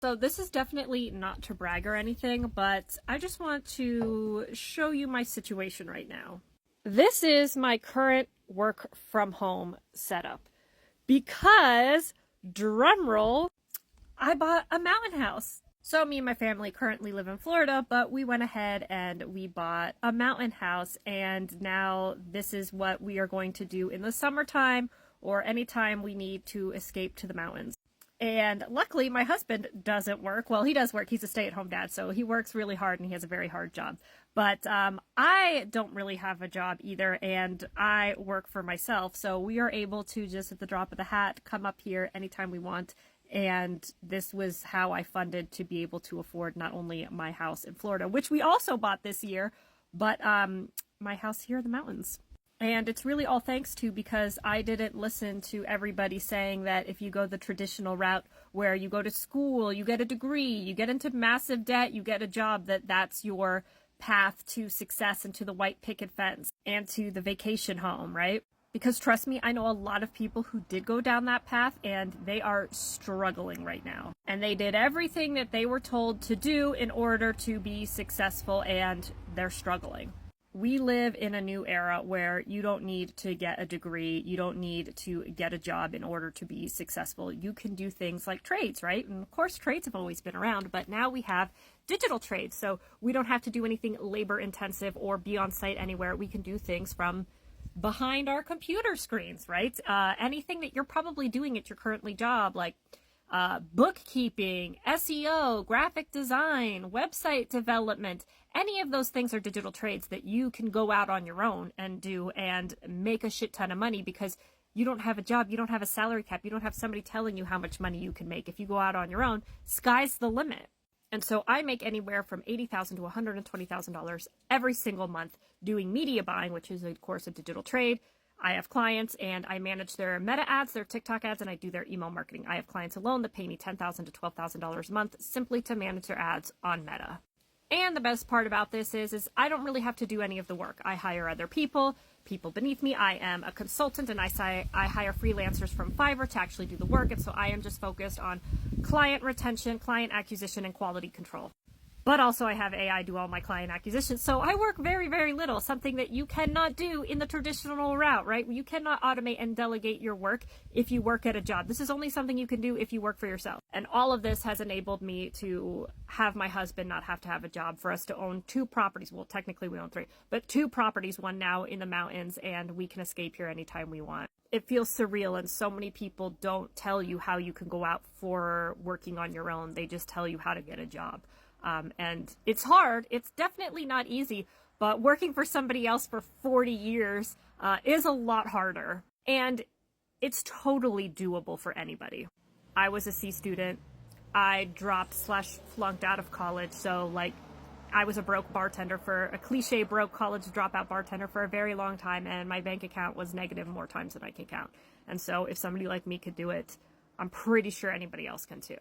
So this is definitely not to brag or anything, but I just want to show you my situation right now. This is my current work from home setup because, drumroll, I bought a mountain house. So me and my family currently live in Florida, but we went ahead and we bought a mountain house, and now this is what we are going to do in the summertime or anytime we need to escape to the mountains. And luckily, my husband doesn't work. Well, he does work. He's a stay-at-home dad, so he works really hard and he has a very hard job. But I don't really have a job either, and I work for myself. So we are able to just, at the drop of the hat, come up here anytime we want. And this was how I funded to be able to afford not only my house in Florida, which we also bought this year, but my house here in the mountains. And it's really all thanks to because I didn't listen to everybody saying that if you go the traditional route where you go to school, you get a degree, you get into massive debt, you get a job, that's your path to success and to the white picket fence and to the vacation home, right? Because trust me, I know a lot of people who did go down that path and they are struggling right now. And they did everything that they were told to do in order to be successful, and they're struggling. We live in a new era where you don't need to get a degree, you don't need to get a job in order to be successful. You can do things like trades, right? And of course, trades have always been around, but now we have digital trades. So we don't have to do anything labor intensive or be on site anywhere. We can do things from behind our computer screens, right? Anything that you're probably doing at your currently job, like bookkeeping, SEO, graphic design, website development, any of those things are digital trades that you can go out on your own and do and make a shit ton of money because you don't have a job, you don't have a salary cap, you don't have somebody telling you how much money you can make. If you go out on your own, sky's the limit. And so I make anywhere from $80,000 to $120,000 every single month doing media buying, which is, of course, a digital trade. I have clients and I manage their Meta ads, their TikTok ads, and I do their email marketing. I have clients alone that pay me $10,000 to $12,000 a month simply to manage their ads on Meta. And the best part about this is I don't really have to do any of the work. I hire other people beneath me. I am a consultant, and I hire freelancers from Fiverr to actually do the work. And so I am just focused on client retention, client acquisition, and quality control. But also I have AI do all my client acquisition. So I work very, very little, something that you cannot do in the traditional route, right? You cannot automate and delegate your work if you work at a job. This is only something you can do if you work for yourself. And all of this has enabled me to have my husband not have to have a job, for us to own 2 properties. Well, technically we own 3, but 2 properties, one now in the mountains, and we can escape here anytime we want. It feels surreal, and so many people don't tell you how you can go out for working on your own. They just tell you how to get a job. And it's hard. It's definitely not easy, but working for somebody else for 40 years is a lot harder. And it's totally doable for anybody. I was a C student. I dropped/flunked out of college. So I was a broke bartender, for a cliche broke college dropout bartender, for a very long time. And my bank account was negative more times than I can count. And so if somebody like me could do it, I'm pretty sure anybody else can too.